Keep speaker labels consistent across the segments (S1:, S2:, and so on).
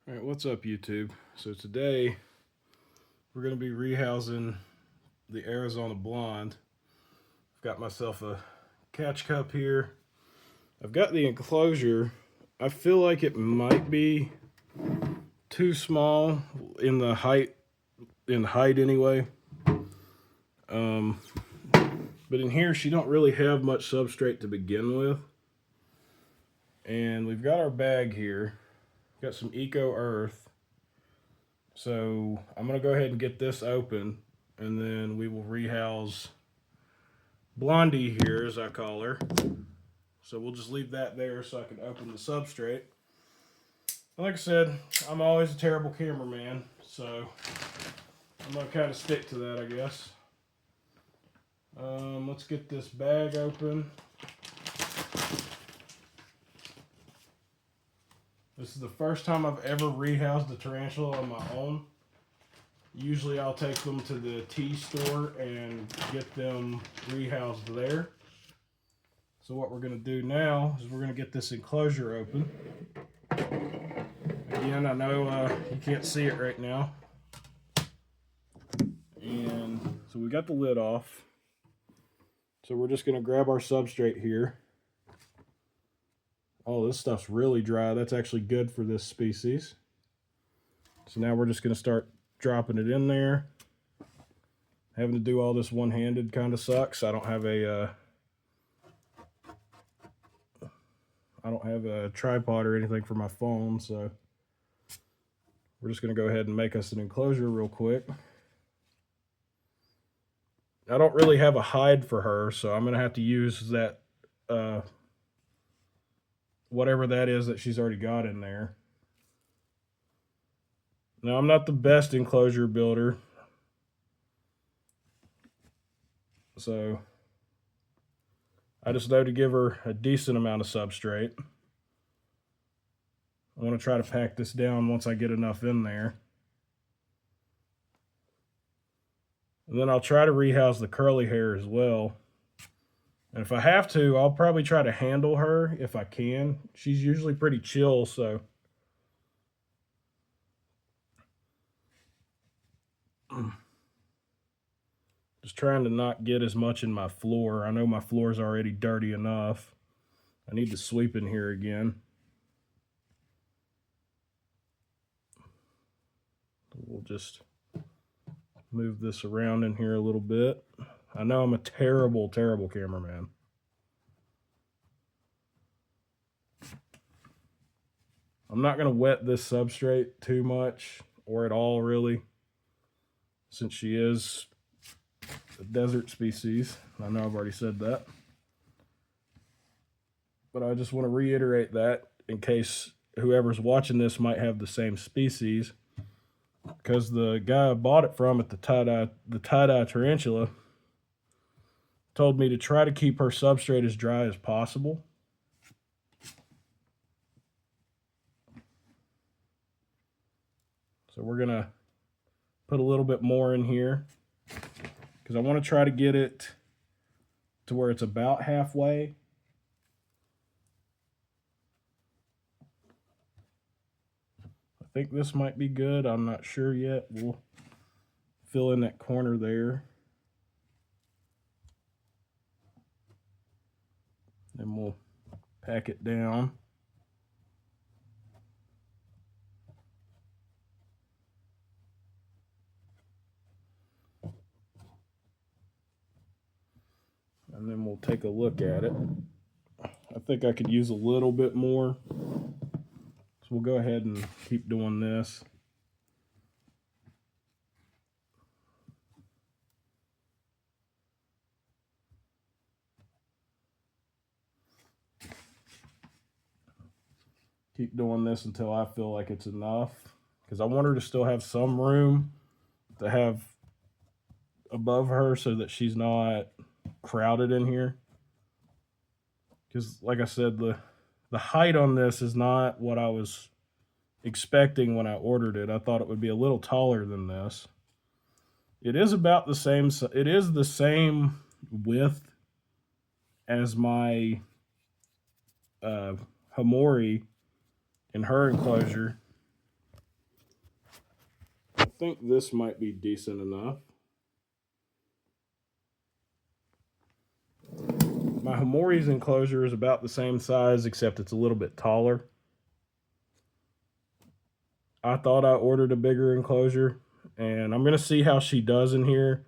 S1: All right, what's up, YouTube? So today we're going to be rehousing the Arizona Blonde. I've got myself a catch cup here. I've got the enclosure. I feel like it might be too small in the height, anyway. But in here, she don't really have much substrate to begin with. And we've got our bag here. Got some Eco Earth. So I'm going to go ahead and get this open, and then we will rehouse Blondie here, as I call her. So we'll just leave that there so I can open the substrate. Like I said, I'm always a terrible cameraman, so I'm going to kind of stick to that, I guess. Let's get this bag open. This is the first time I've ever rehoused a tarantula on my own. Usually I'll take them to the tea store and get them rehoused there. So what we're going to do now is we're going to get this enclosure open. Again, I know you can't see it right now. And so we got the lid off. So we're just going to grab our substrate here. Oh, this stuff's really dry. That's actually good for this species. So now we're just going to start dropping it in there. Having to do all this one-handed kind of sucks. I don't have a tripod or anything for my phone, so we're just going to go ahead and make us an enclosure real quick. I don't really have a hide for her, so I'm going to have to use that whatever that is that she's already got in there. Now, I'm not the best enclosure builder, so I just know to give her a decent amount of substrate. I want to try to pack this down once I get enough in there. And then I'll try to rehouse the curly hair as well. And if I have to, I'll probably try to handle her if I can. She's usually pretty chill, so. Just trying to not get as much in my floor. I know my floor's already dirty enough. I need to sweep in here again. We'll just move this around in here a little bit. I know I'm a terrible, terrible cameraman. I'm not going to wet this substrate too much, or at all, really, since she is a desert species. I know I've already said that. But I just want to reiterate that in case whoever's watching this might have the same species. Because the guy I bought it from at the tie-dye tarantula told me to try to keep her substrate as dry as possible. So we're going to put a little bit more in here because I want to try to get it to where it's about halfway. I think this might be good. I'm not sure yet. We'll fill in that corner there. Then we'll pack it down. And then we'll take a look at it. I think I could use a little bit more. So we'll go ahead and keep doing this. Keep doing this until I feel like it's enough. Because I want her to still have some room to have above her so that she's not crowded in here. Because like I said, the height on this is not what I was expecting when I ordered it. I thought it would be a little taller than this. It is about the same. It is the same width as my Hamori in her enclosure. think this might be decent enough. My Homori's enclosure is about the same size, except it's a little bit taller. I thought I ordered a bigger enclosure, and I'm going to see how she does in here.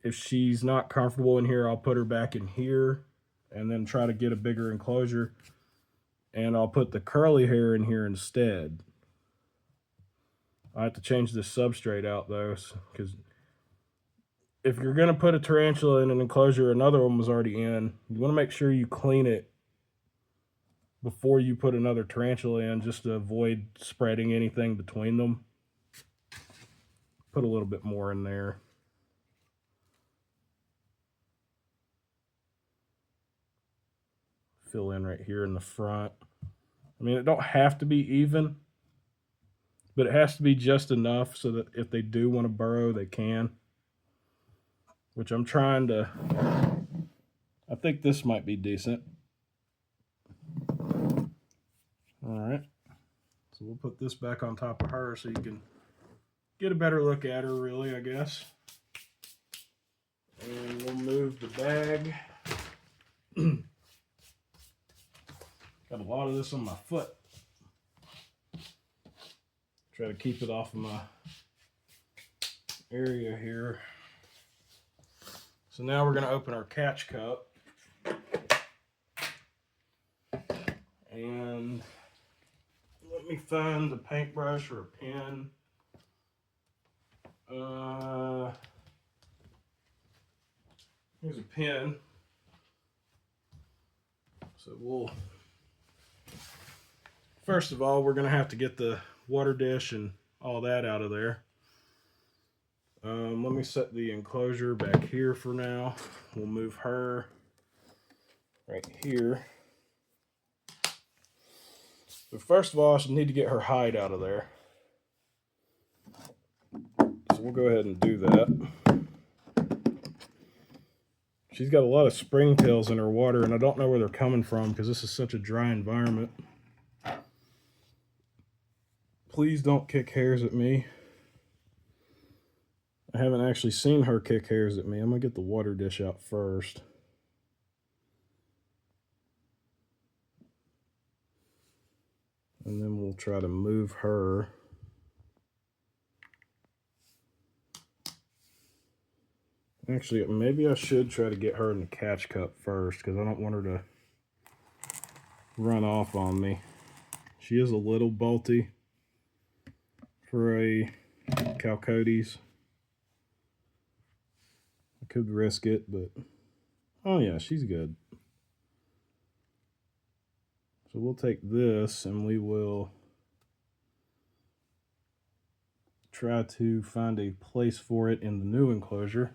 S1: If she's not comfortable in here, I'll put her back in here and then try to get a bigger enclosure. And I'll put the curly hair in here instead. I have to change this substrate out though, because if you're going to put a tarantula in an enclosure, another one was already in, you want to make sure you clean it before you put another tarantula in, just to avoid spreading anything between them. Put a little bit more in there. Fill in right here in the front. I mean, it don't have to be even, but it has to be just enough so that if they do want to burrow, they can. Which I'm trying to... I think this might be decent. Alright. So we'll put this back on top of her so you can get a better look at her, really, I guess. And we'll move the bag. Got a lot of this on my foot. Try to keep it off of my area here. So now we're going to open our catch cup. And let me find the paintbrush or a pen. Here's a pen. So first of all, we're going to have to get the water dish and all that out of there. Let me set the enclosure back here for now. We'll move her right here. But first of all, I should need to get her hide out of there. So we'll go ahead and do that. She's got a lot of springtails in her water, and I don't know where they're coming from because this is such a dry environment. Please don't kick hairs at me. I haven't actually seen her kick hairs at me. I'm going to get the water dish out first. And then we'll try to move her. Actually, maybe I should try to get her in the catch cup first because I don't want her to run off on me. She is a little bolty for a Chalcodes. I could risk it, but oh yeah, she's good. So we'll take this and we will try to find a place for it in the new enclosure.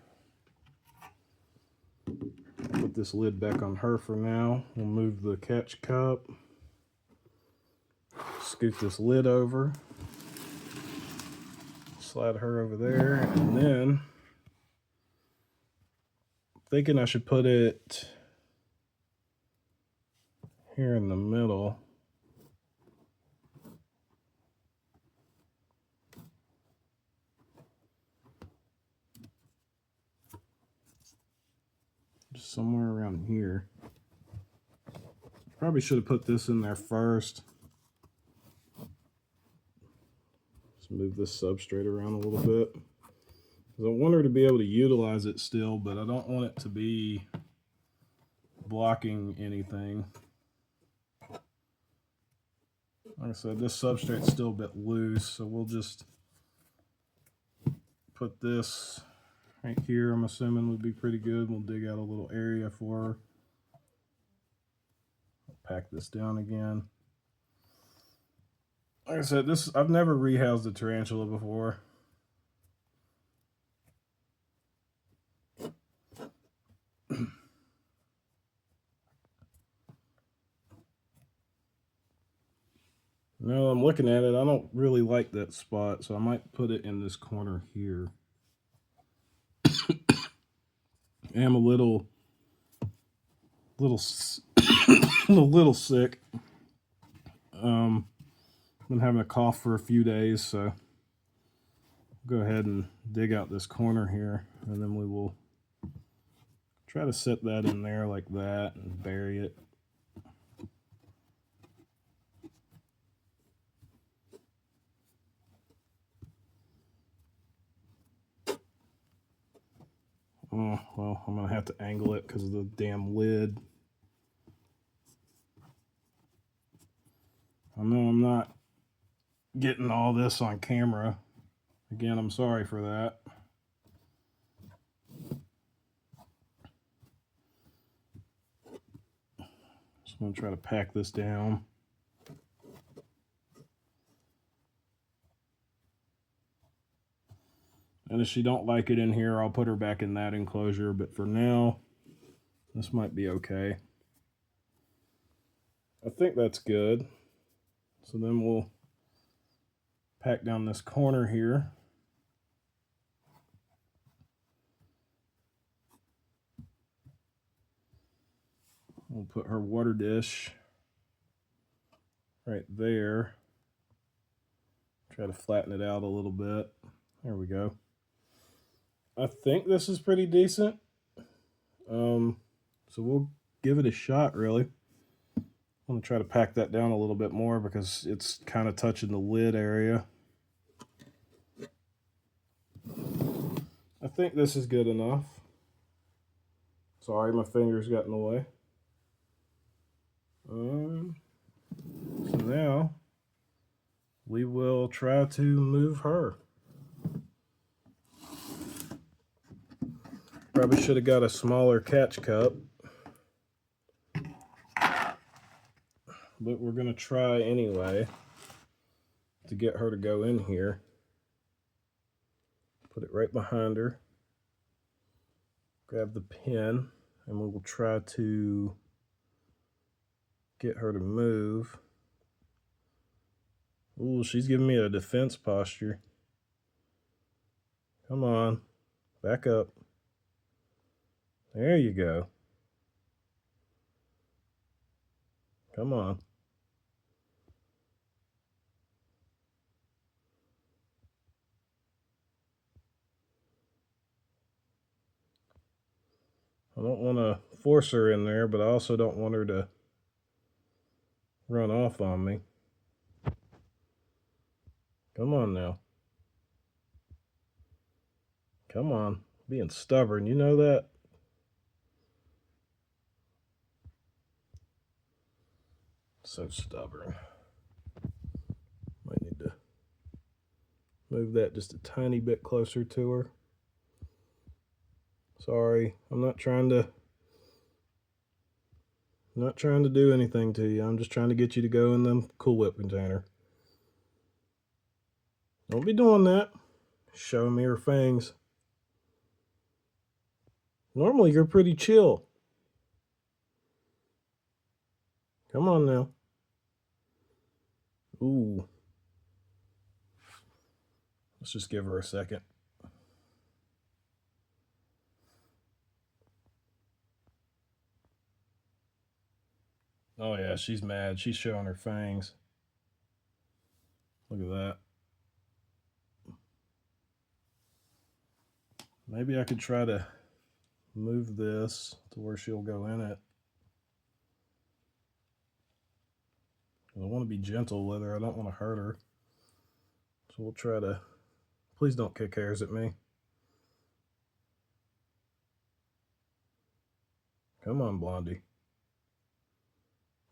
S1: Put this lid back on her for now. We'll move the catch cup. Scoot this lid over. Slide her over there, and then I'm thinking I should put it here in the middle. Just somewhere around here. Probably should have put this in there first. Let's move this substrate around a little bit. Because I want her to be able to utilize it still, but I don't want it to be blocking anything. Like I said, this substrate's still a bit loose, so we'll just put this right here. I'm assuming would be pretty good. We'll dig out a little area for her. I'll pack this down again. Like I said, I've never rehoused a tarantula before. No, I'm looking at it. I don't really like that spot, so I might put it in this corner here. I'm a little sick. Been having a cough for a few days, so Go ahead and dig out this corner here, and then we will try to set that in there like that and bury it. Oh, well, I'm going to have to angle it because of the damn lid. I know I'm not getting all this on camera. Again, I'm sorry for that. Just going to try to pack this down. And if she don't like it in here, I'll put her back in that enclosure. But for now, this might be okay. I think that's good. So then we'll pack down this corner here. We'll put her water dish right there. Try to flatten it out a little bit. There we go. I think this is pretty decent. So we'll give it a shot, really. I'm going to try to pack that down a little bit more because it's kind of touching the lid area. I think this is good enough. Sorry, my fingers got in the way. So now we will try to move her. Probably should have got a smaller catch cup. But we're going to try anyway to get her to go in here. Put it right behind her. Grab the pin, and we will try to get her to move. Ooh, she's giving me a defense posture. Come on, back up. There you go. Come on. I don't want to force her in there, but I also don't want her to run off on me. Come on now. Come on. Being stubborn, you know that? So stubborn. Might need to move that just a tiny bit closer to her. Sorry, I'm not trying to do anything to you. I'm just trying to get you to go in the Cool Whip container. Don't be doing that. Showing me her fangs. Normally you're pretty chill. Come on now. Ooh. Let's just give her a second. Oh yeah, she's mad. She's showing her fangs. Look at that. Maybe I could try to move this to where she'll go in it. I want to be gentle with her. I don't want to hurt her. So we'll try to... Please don't kick hairs at me. Come on, Blondie.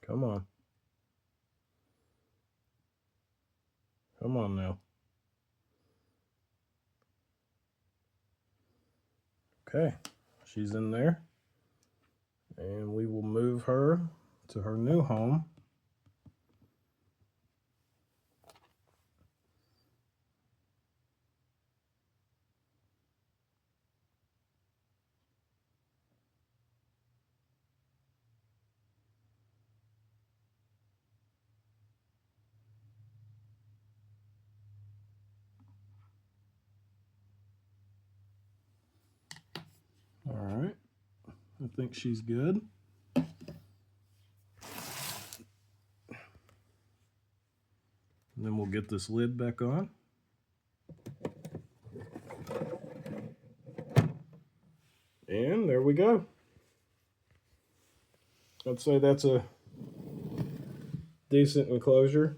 S1: Come on. Come on now. Okay, she's in there. And we will move her to her new home. All right, I think she's good. And then we'll get this lid back on. And there we go. I'd say that's a decent enclosure.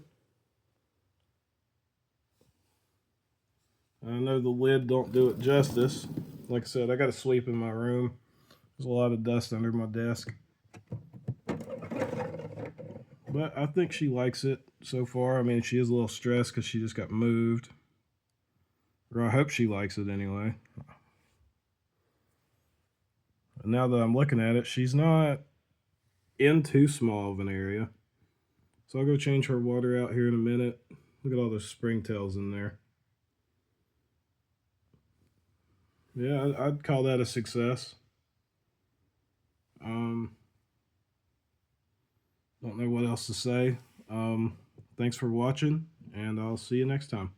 S1: I know the lid don't do it justice. Like I said, I got to sweep in my room. There's a lot of dust under my desk. But I think she likes it so far. I mean, she is a little stressed because she just got moved. Or I hope she likes it anyway. But now that I'm looking at it, she's not in too small of an area. So I'll go change her water out here in a minute. Look at all those springtails in there. Yeah, I'd call that a success. Don't know what else to say. Thanks for watching, and I'll see you next time.